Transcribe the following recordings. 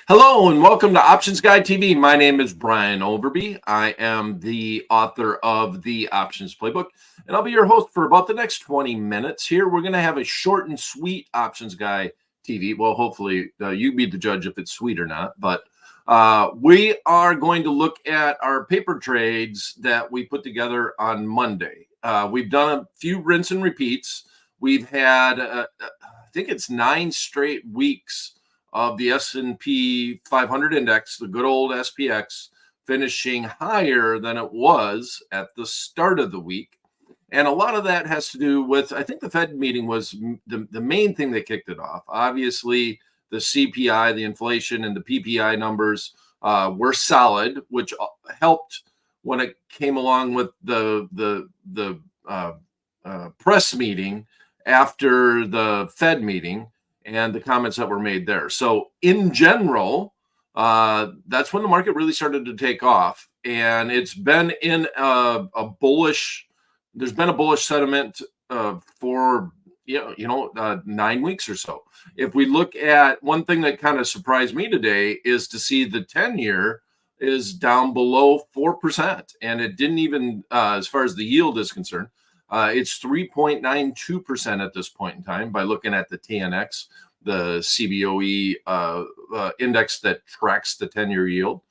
Hello and welcome to Options Guide TV. My name is Brian Overby. I am the author of the Options Playbook, and I'll be your host for about the next 20 minutes here. We're going to have a short and sweet Options Guide TV. Well, hopefully you be the judge if it's sweet or not, but we are going to look at our paper trades that we put together on Monday. We've done a few rinse and repeats. We've had, I think it's 9 straight weeks of the S&P 500 index, the good old SPX, finishing higher than it was at the start of the week. And a lot of that has to do with, I think the Fed meeting was the main thing that kicked it off. Obviously, the CPI, the inflation, and the PPI numbers were solid, which helped when it came along with the press meeting after the Fed meeting and the comments that were made there. So in general, that's when the market really started to take off. And it's been in a bullish, there's been a bullish sentiment for 9 weeks or so. If we look at one thing that kind of surprised me today is to see the 10-year is down below 4%. And it didn't even, as far as the yield is concerned, it's 3.92% at this point in time by looking at the TNX, the CBOE index that tracks the 10-year yield.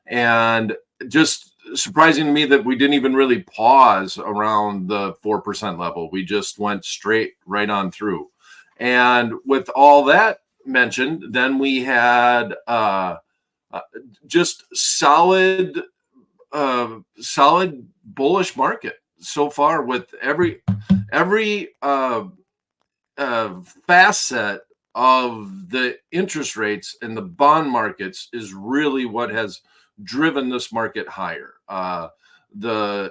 And just surprising to me that we didn't even really pause around the 4% level. We just went straight right on through. And with all that mentioned, then we had just solid bullish market so far, with every facet of the interest rates and the bond markets is really what has driven this market higher. The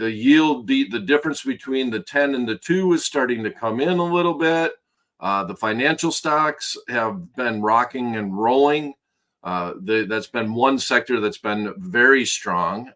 yield, the difference between the 10 and the 2 is starting to come in a little bit. The financial stocks have been rocking and rolling. That's been one sector that's been very strong,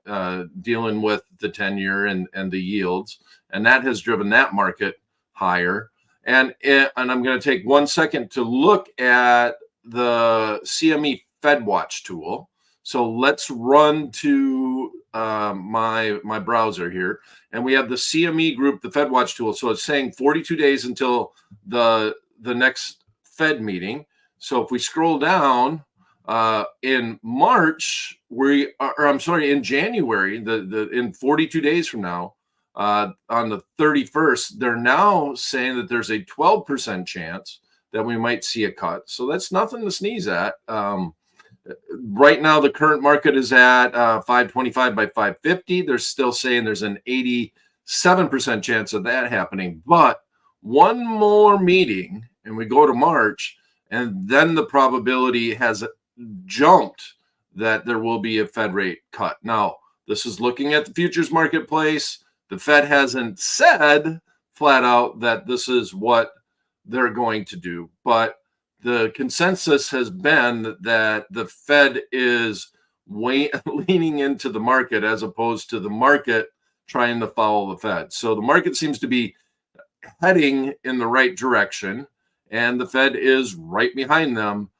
dealing with the 10-year and the yields, and that has driven that market higher. And I'm going to take 1 second to look at the CME Fed Watch tool. So let's run to my browser here, and we have the CME group, the Fed Watch tool. So it's saying 42 days until the next Fed meeting. So if we scroll down, in March, in January, in 42 days from now, on the 31st, they're now saying that there's a 12% chance that we might see a cut. So that's nothing to sneeze at. Right now, the current market is at 525 by 550. They're still saying there's an 87% chance of that happening. But one more meeting, and we go to March, and then the probability has jumped that there will be a Fed rate cut. Now, this is looking at the futures marketplace. The Fed hasn't said flat out that this is what they're going to do, but the consensus has been that the Fed is leaning into the market as opposed to the market trying to follow the Fed. So the market seems to be heading in the right direction, and the Fed is right behind them,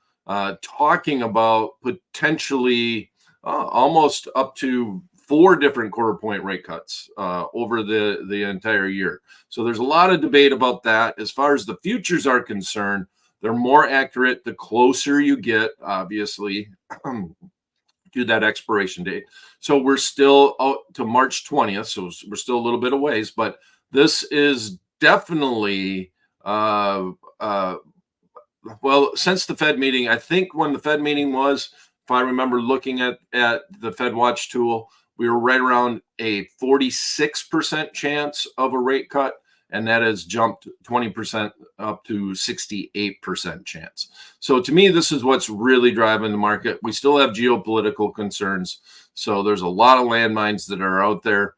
talking about potentially almost up to 4 different quarter point rate cuts over the entire year. So there's a lot of debate about that. As far as the futures are concerned, they're more accurate the closer you get, obviously, to that expiration date. So we're still out to March 20th, so we're still a little bit of ways, but this is definitely well, since the Fed meeting, I think when the Fed meeting was, if I remember looking at the Fed Watch tool, we were right around a 46% chance of a rate cut, and that has jumped 20% up to 68% chance. So to me, this is what's really driving the market. We still have geopolitical concerns, so there's a lot of landmines that are out there.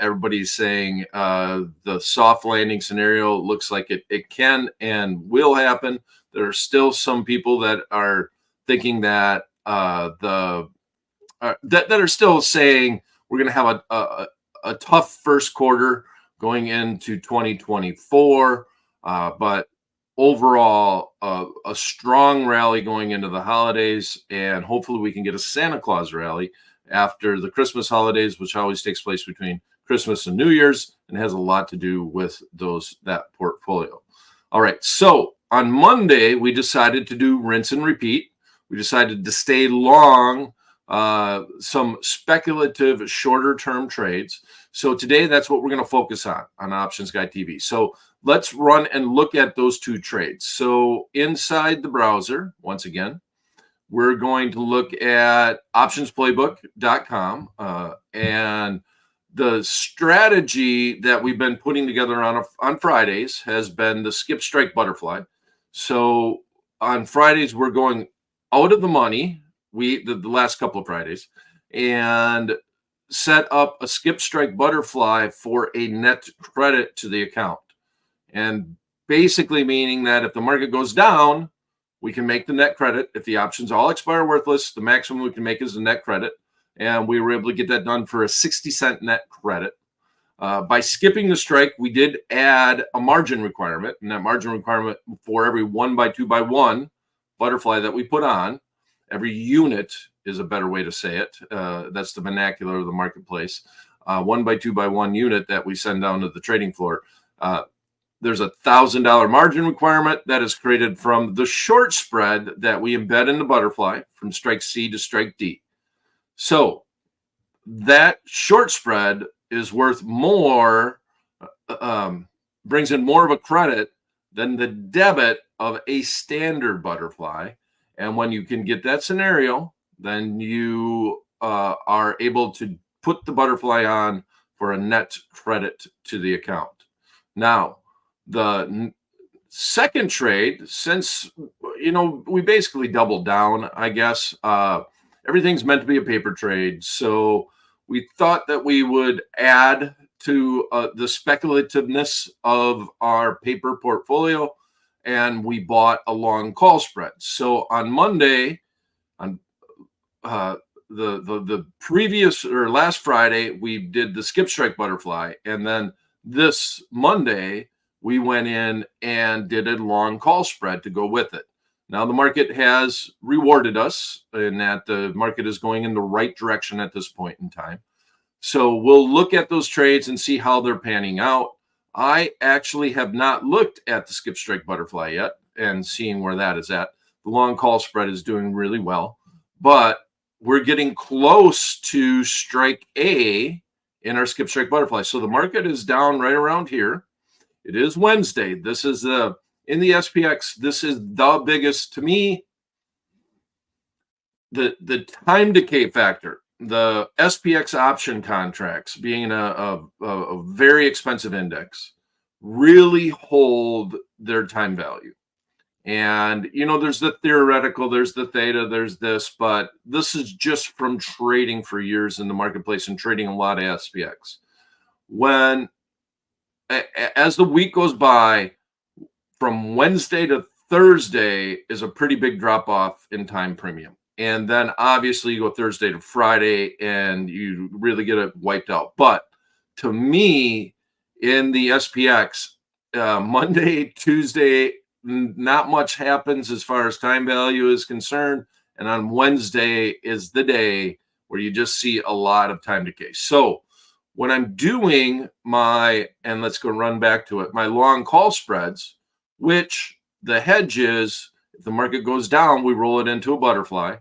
Everybody's saying the soft landing scenario looks like it can and will happen. There are still some people that are thinking that that are still saying we're going to have a tough first quarter going into 2024, but overall, a strong rally going into the holidays, and hopefully we can get a Santa Claus rally after the Christmas holidays, which always takes place between Christmas and New Year's and has a lot to do with that portfolio. All right, so on Monday, we decided to do rinse and repeat. We decided to stay long some speculative shorter term trades. So today, that's what we're going to focus on Options Guy TV. So let's run and look at those two trades. So inside the browser, once again, we're going to look at optionsplaybook.com and the strategy that we've been putting together on Fridays has been the skip strike butterfly. So on Fridays, we're going out of the money, the last couple of Fridays, and set up a skip strike butterfly for a net credit to the account. And basically meaning that if the market goes down, we can make the net credit. If the options all expire worthless, the maximum we can make is the net credit. And we were able to get that done for a 60-cent net credit. By skipping the strike, we did add a margin requirement. And that margin requirement for every 1 by 2 by 1 butterfly that we put on, every unit is a better way to say it. That's the vernacular of the marketplace. 1 by 2 by 1 unit that we send down to the trading floor. There's a $1,000 margin requirement that is created from the short spread that we embed in the butterfly from strike C to strike D. So that short spread is worth more, brings in more of a credit than the debit of a standard butterfly. And when you can get that scenario, then you are able to put the butterfly on for a net credit to the account. Now, the second trade, since, we basically doubled down, I guess, everything's meant to be a paper trade. So we thought that we would add to the speculativeness of our paper portfolio, and we bought a long call spread. So on Monday, on the previous or last Friday, we did the skip strike butterfly, and then this Monday, we went in and did a long call spread to go with it. Now, the market has rewarded us in that the market is going in the right direction at this point in time. So we'll look at those trades and see how they're panning out. I actually have not looked at the skip strike butterfly yet and seeing where that is at. The long call spread is doing really well, but we're getting close to strike A in our skip strike butterfly. So the market is down right around here. It is Wednesday. This is in the SPX. This is the biggest, to me, the time decay factor. The SPX option contracts, being a very expensive index, really hold their time value. And, there's the theoretical, there's the theta, there's this, but this is just from trading for years in the marketplace and trading a lot of SPX. As the week goes by, from Wednesday to Thursday is a pretty big drop off in time premium. And then obviously you go Thursday to Friday and you really get it wiped out. But to me, in the SPX, Monday, Tuesday, not much happens as far as time value is concerned. And on Wednesday is the day where you just see a lot of time decay. So when I'm doing and let's go run back to it, my long call spreads, which the hedge is, if the market goes down, we roll it into a butterfly.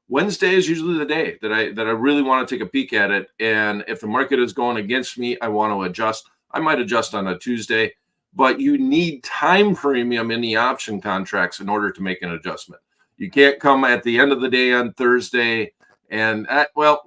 Wednesday is usually the day that I really want to take a peek at it. And if the market is going against me, I want to adjust. I might adjust on a Tuesday, but you need time premium in the option contracts in order to make an adjustment. You can't come at the end of the day on Thursday and,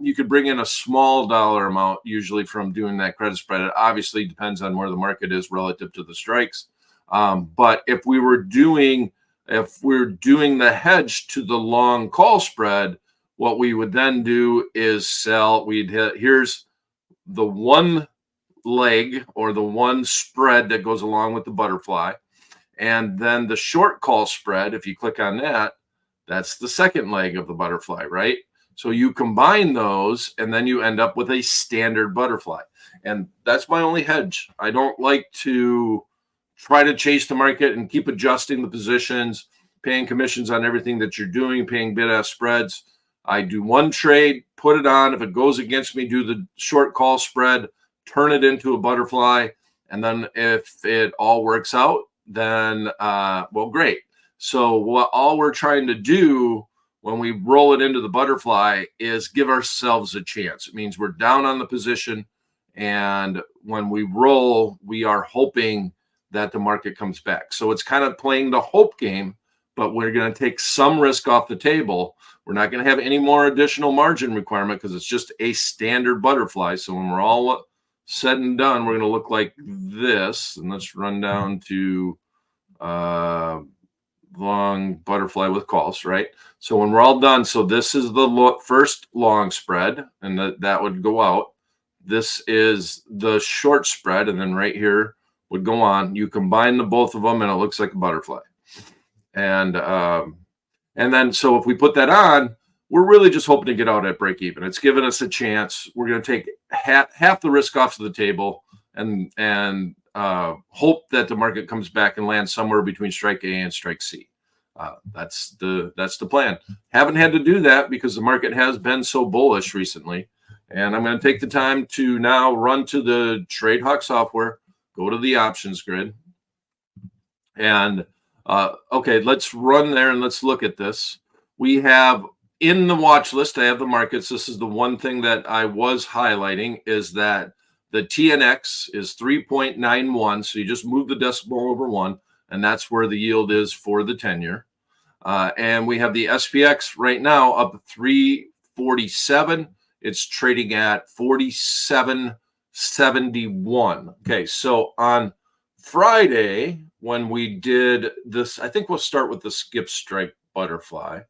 you could bring in a small dollar amount usually from doing that credit spread. It obviously depends on where the market is relative to the strikes. But if we're doing the hedge to the long call spread, what we would then do is sell. Here's the one leg or the one spread that goes along with the butterfly. And then the short call spread, if you click on that, that's the second leg of the butterfly, right? So you combine those, and then you end up with a standard butterfly. And that's my only hedge. I don't like to try to chase the market and keep adjusting the positions, paying commissions on everything that you're doing, paying bid-ask spreads. I do one trade, put it on. If it goes against me, do the short call spread, turn it into a butterfly. And then if it all works out, then, well, great. So what all we're trying to do when we roll it into the butterfly is give ourselves a chance. It means we're down on the position. And when we roll, we are hoping that the market comes back. So it's kind of playing the hope game, but we're going to take some risk off the table. We're not going to have any more additional margin requirement because it's just a standard butterfly. So when we're all said and done, we're going to look like this. And let's run down to long butterfly with calls, right? So when we're all done, so this is the first long spread, and that would go out. This is the short spread, and then right here would go on. You combine the both of them, and it looks like a butterfly. And then so if we put that on, we're really just hoping to get out at break even. It's given us a chance. We're going to take half the risk off of the table, and hope that the market comes back and lands somewhere between strike A and strike C. That's the plan. Haven't had to do that because the market has been so bullish recently. And I'm going to take the time to now run to the TradeHawk software, go to the options grid, and okay, let's run there and let's look at this. We have in the watch list, I have the markets. This is the one thing that I was highlighting, is that the TNX is 3.91. So you just move the decimal over 1, and that's where the yield is for the 10-year. And we have the SPX right now up 347. It's trading at 47.71. Okay, so on Friday, when we did this, I think we'll start with the skip strike butterfly,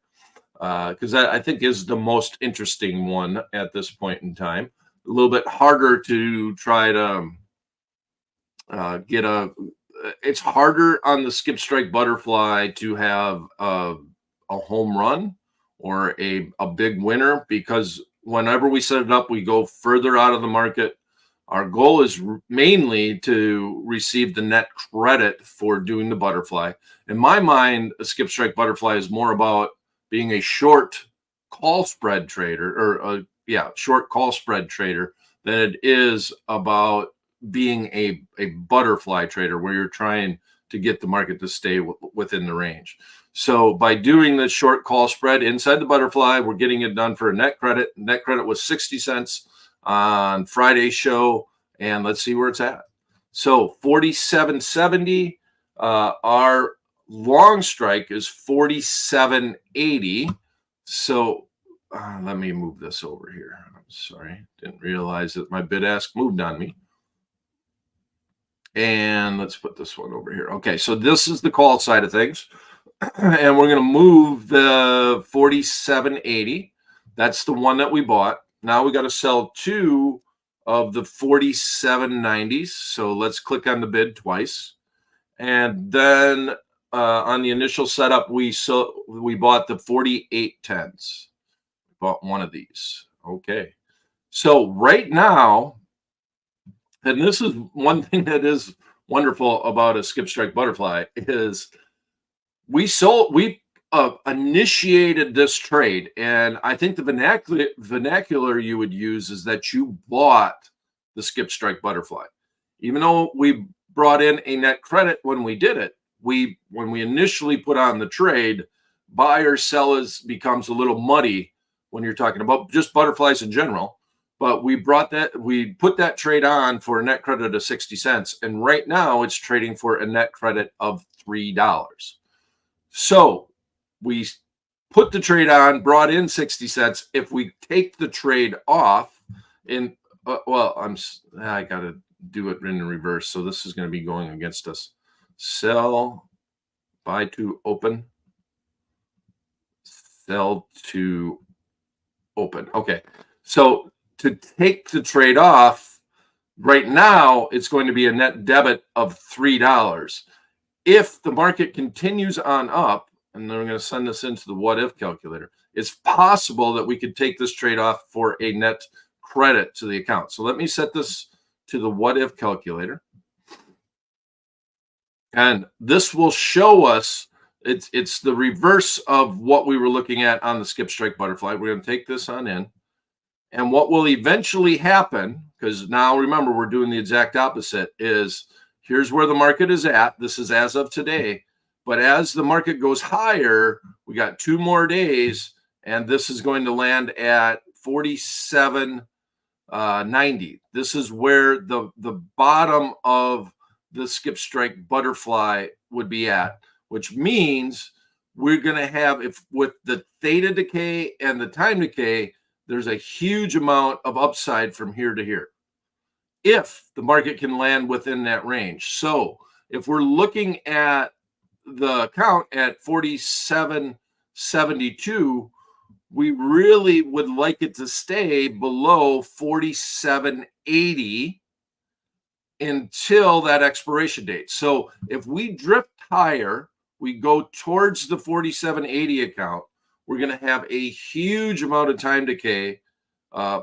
because that I think is the most interesting one at this point in time. A little bit harder to try to it's harder on the skip strike butterfly to have a home run or a big winner, because whenever we set it up, we go further out of the market. Our goal is mainly to receive the net credit for doing the butterfly. In my mind, a skip strike butterfly is more about being a short call spread trader, or short call spread trader, than it is about being a butterfly trader where you're trying to get the market to stay within the range. So by doing the short call spread inside the butterfly, we're getting it done for a net credit. Net credit was 60 cents on Friday's show, and let's see where it's at. So 47.70. Our long strike is 47.80. So let me move this over here. I'm sorry, didn't realize that my bid ask moved on me. And let's put this one over here. Okay, so this is the call side of things. And we're going to move the 47.80. That's the one that we bought. Now we got to sell 2 of the 47.90s. So let's click on the bid twice. And then on the initial setup, we bought the 48.10s. Bought one of these. Okay. So right now, and this is one thing that is wonderful about a skip strike butterfly, is we initiated this trade, and I think the vernacular you would use is that you bought the skip strike butterfly. Even though we brought in a net credit when we did it, when we initially put on the trade, buy or sell becomes a little muddy when you're talking about just butterflies in general. But we put that trade on for a net credit of 60 cents, and right now it's trading for a net credit of $3. So we put the trade on, brought in 60 cents. If we take the trade off, I got to do it in reverse. So this is going to be going against us. Sell, buy to open, sell to open. Okay. So to take the trade off, right now it's going to be a net debit of $3. If the market continues on up, and then we're going to send this into the what if calculator, it's possible that we could take this trade off for a net credit to the account. So let me set this to the what if calculator. And this will show us it's the reverse of what we were looking at on the skip strike butterfly. We're going to take this on in. And what will eventually happen, because now remember, we're doing the exact opposite, is here's where the market is at. This is as of today. But as the market goes higher, we got 2 more days, and this is going to land at 47.90. This is where the bottom of the skip strike butterfly would be at, which means we're going to have, if with the theta decay and the time decay, there's a huge amount of upside from here to here if the market can land within that range. So if we're looking at the count at 47.72, we really would like it to stay below 47.80 until that expiration date. So if we drift higher, we go towards the 47.80 account, we're going to have a huge amount of time decay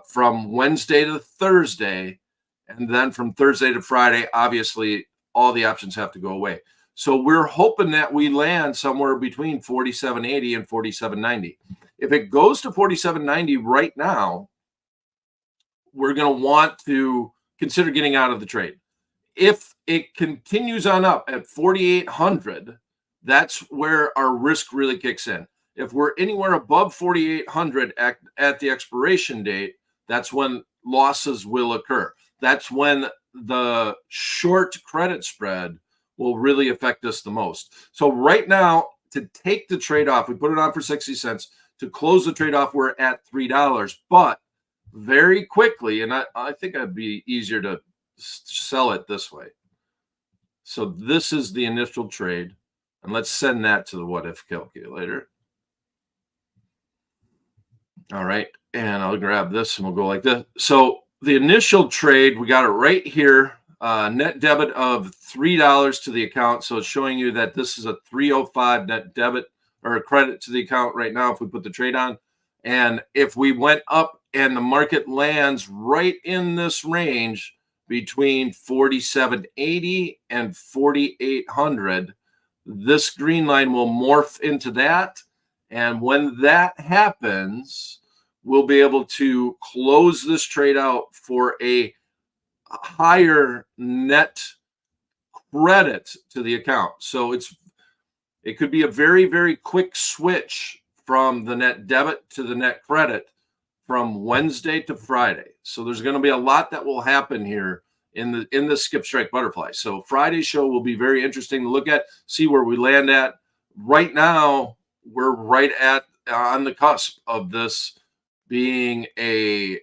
from Wednesday to Thursday. And then from Thursday to Friday, obviously, all the options have to go away. So we're hoping that we land somewhere between 47.80 and 47.90. If it goes to 47.90 right now, we're going to want to consider getting out of the trade. If it continues on up at 4,800, that's where our risk really kicks in. If we're anywhere above 4,800 at the expiration date, that's when losses will occur. That's when the short credit spread will really affect us the most. So right now, to take the trade off, we put it on for 60 cents. To close the trade off, we're at $3. But very quickly, and I think it'd be easier to sell it this way. So this is the initial trade. And let's send that to the what if calculator. All right. And I'll grab this and we'll go like this. So the initial trade, we got it right here. Net debit of $3 to the account. So it's showing you that this is a 305 net debit or a credit to the account right now if we put the trade on. And if we went up and the market lands right in this range between 47.80 and 4,800, this green line will morph into that. And when that happens, we'll be able to close this trade out for a higher net credit to the account. So it could be a very, very quick switch from the net debit to the net credit from Wednesday to Friday. So there's going to be a lot that will happen here in the skip strike butterfly. So Friday's show will be very interesting to look at, see where we land at. Right now, we're right at on the cusp of this being a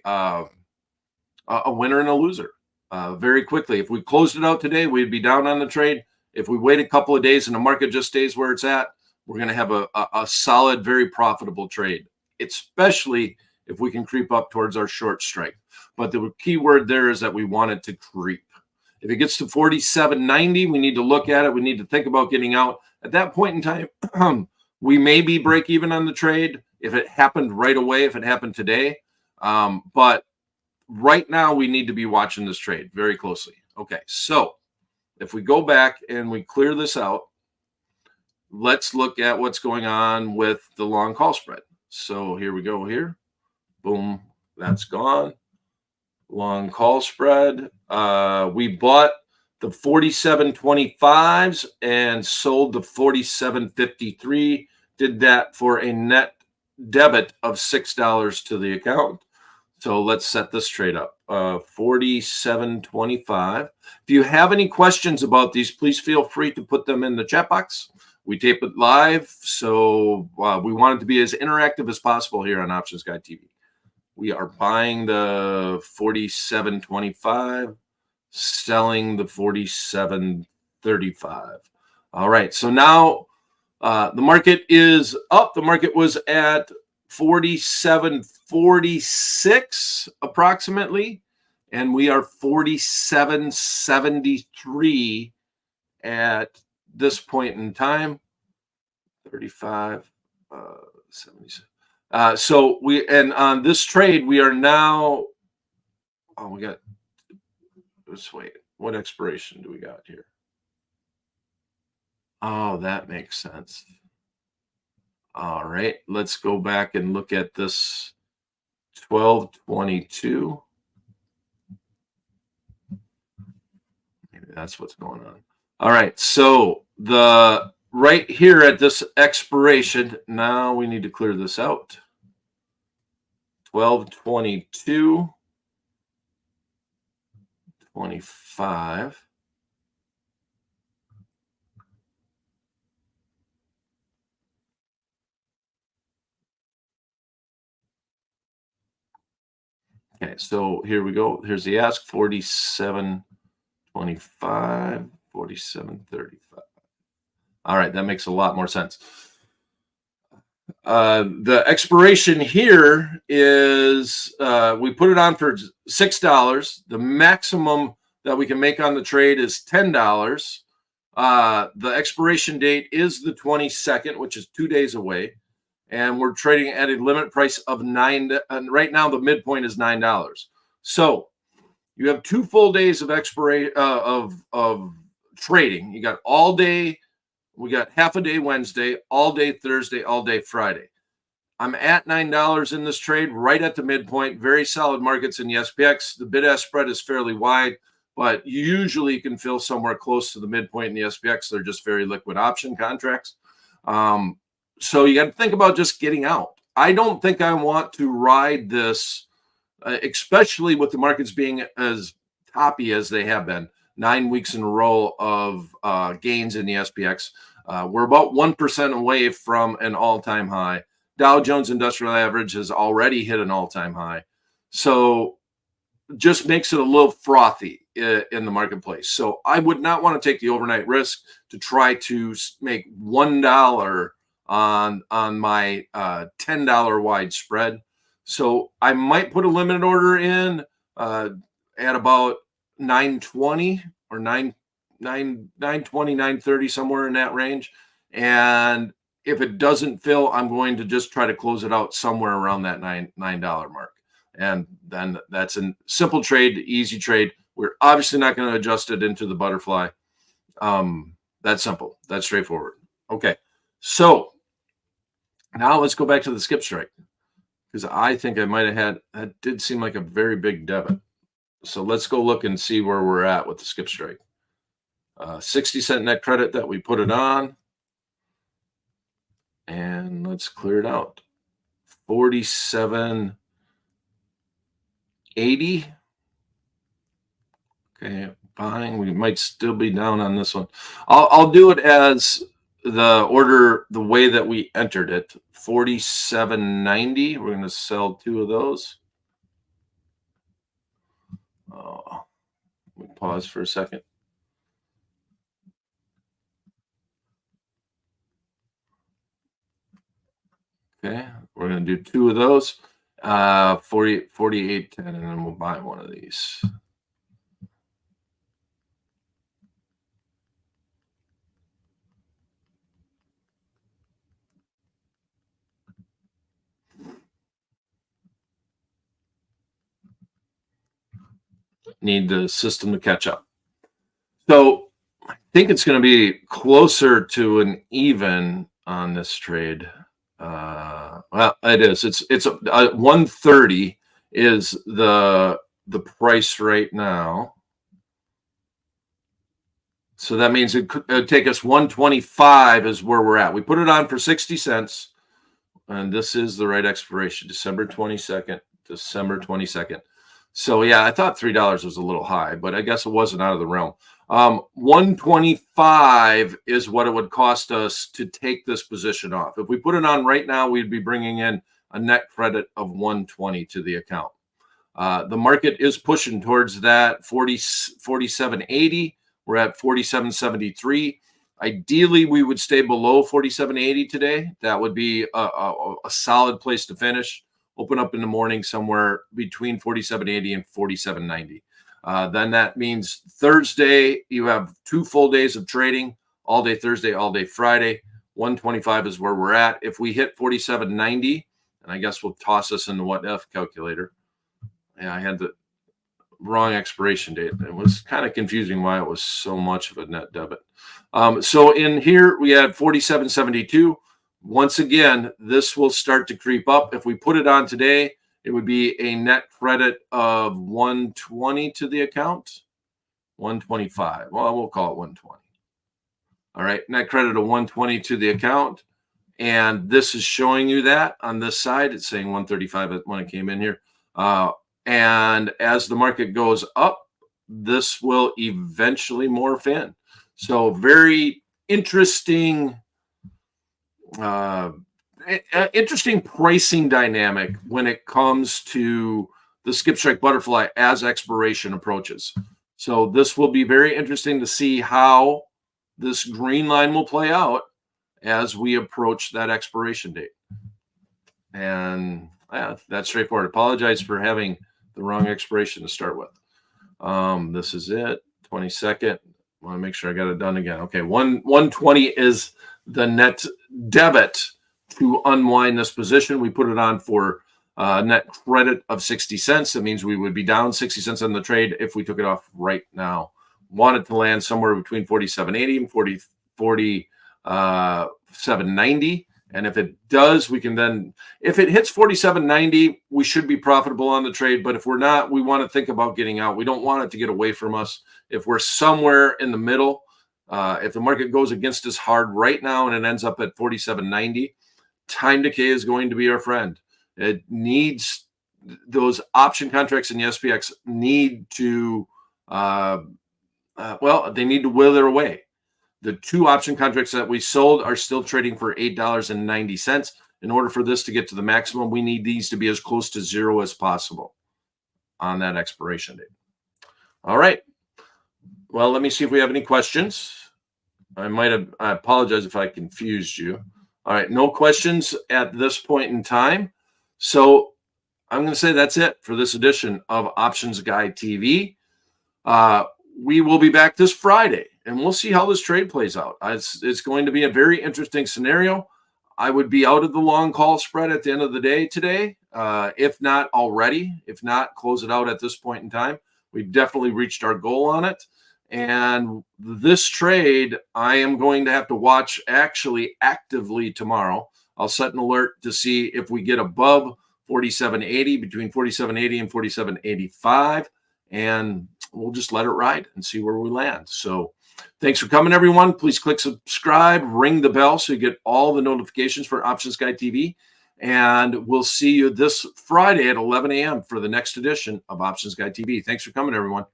winner and a loser. Very quickly. If we closed it out today, we'd be down on the trade. If we wait a couple of days and the market just stays where it's at, we're going to have a solid, very profitable trade, especially if we can creep up towards our short strike. But the key word there is that we want it to creep. If it gets to 47.90, we need to look at it. We need to think about getting out. At that point in time, we may be break even on the trade if it happened right away, if it happened today. But right now, we need to be watching this trade very closely. Okay, so if we go back and we clear this out, let's look at what's going on with the long call spread. So here we go here. Boom, that's gone. Long call spread. We bought the 47.25s and sold the 47.53. Did that for a net debit of $6 to the account. So let's set this trade up. 47.25. If you have any questions about these, please feel free to put them in the chat box. We tape it live, so we want it to be as interactive as possible here on Options Guide TV. We are buying the 47.25, selling the 47.35. All right, so now the market is up. The market was at 47.46 approximately, and we are 47.73 at this point in time. 35, 76. So and on this trade, we are now, oh, we got, let's wait. What expiration do we got here? Oh, that makes sense. All right, let's go back and look at this 12/22. Maybe that's what's going on. All right, so the right here at this expiration, now we need to clear this out. 12/22, 25. Okay, so here we go. Here's the ask, 47.25, 47.35. All right, that makes a lot more sense. The expiration here is we put it on for $6. The maximum that we can make on the trade is $10. The expiration date is the 22nd, which is 2 days away. And we're trading at a limit price of $9. And right now, the midpoint is $9. So you have 2 full days of expiration of trading. You got all day. We got half a day Wednesday, all day Thursday, all day Friday. I'm at $9 in this trade, right at the midpoint. Very solid markets in the SPX. The bid-ask spread is fairly wide, but usually you can fill somewhere close to the midpoint in the SPX. They're just very liquid option contracts. So you got to think about just getting out. I don't think I want to ride this, especially with the markets being as toppy as they have been. 9 weeks in a row of gains in the SPX. We're about 1% away from an all-time high. Dow Jones Industrial Average has already hit an all-time high. So just makes it a little frothy in the marketplace. So I would not want to take the overnight risk to try to make $1 on my $10 wide spread. So I might put a limited order in at about 920 or 920, 930, somewhere in that range. And if it doesn't fill, I'm going to just try to close it out somewhere around that $9 mark. And then that's a simple trade, easy trade. We're obviously not going to adjust it into the butterfly. That's simple. That's straightforward. Okay. So now let's go back to the skip strike, because I think I might have had, that did seem like a very big debit. So let's go look and see where we're at with the skip strike. 60-cent net credit that we put it on. And let's clear it out. 47.80. Okay, buying. We might still be down on this one. I'll do it as the order, the way that we entered it. 47.90. We're going to sell 2 of those. Oh, let me pause for a second. Okay, we're going to do 2 of those. 48.10, and then we'll buy one of these. Need the system to catch up. So I think it's going to be closer to an even on this trade. Well, it is. It's 130 is the price right now. So that means it could take us 125 is where we're at. We put it on for 60 cents, and this is the right expiration, December 22nd. December 22nd. So yeah, I thought $3 was a little high, but I guess it wasn't out of the realm. 125 is what it would cost us to take this position off. If we put it on right now, we'd be bringing in a net credit of 120 to the account. The market is pushing towards that 47.80. We're at 47.73. Ideally, we would stay below 47.80 today. That would be a solid place to finish. Open up in the morning somewhere between 47.80 and 47.90. Then that means Thursday, you have 2 full days of trading, all day Thursday, all day Friday. 125 is where we're at. If we hit 47.90, And I guess we'll toss this in the what if calculator. Yeah, I had the wrong expiration date. It was kind of confusing why it was so much of a net debit. So in here we had 47.72. Once again, this will start to creep up. If we put it on today, it would be a net credit of 120 to the account. 125. Well, we'll call it 120. All right, net credit of 120 to the account. And this is showing you that on this side. It's saying 135 when it came in here. And as the market goes up, this will eventually morph in. So very interesting, interesting pricing dynamic when it comes to the skip strike butterfly as expiration approaches. So this will be very interesting to see how this green line will play out as we approach that expiration date. And yeah, that's straightforward. Apologize for having the wrong expiration to start with. This is it. 22nd. Want to make sure I got it done again. Okay, 120 is the net debit to unwind this position. We put it on for net credit of 60 cents. That means we would be down 60 cents on the trade if we took it off right now. Want it to land somewhere between 47.80 and 47.90. And if it does, we can then, if it hits 47.90, we should be profitable on the trade. But if we're not, we want to think about getting out. We don't want it to get away from us. If we're somewhere in the middle, if the market goes against us hard right now and it ends up at 47.90, time decay is going to be our friend. It needs, those option contracts in the SPX need to, they need to wither away. The two option contracts that we sold are still trading for $8.90. In order for this to get to the maximum, we need these to be as close to zero as possible on that expiration date. All right. Well, let me see if we have any questions. I apologize if I confused you. All right. No questions at this point in time. So I'm going to say that's it for this edition of Options Guy TV. We will be back this Friday, and we'll see how this trade plays out. It's going to be a very interesting scenario. I would be out of the long call spread at the end of the day today, if not already. If not, close it out at this point in time. We've definitely reached our goal on it. And this trade, I am going to have to watch actually actively tomorrow. I'll set an alert to see if we get above 47.80, between 47.80 and 47.85. And we'll just let it ride and see where we land. So thanks for coming, everyone. Please click subscribe, ring the bell so you get all the notifications for Options Guy TV. And we'll see you this Friday at 11 a.m. for the next edition of Options Guy TV. Thanks for coming, everyone.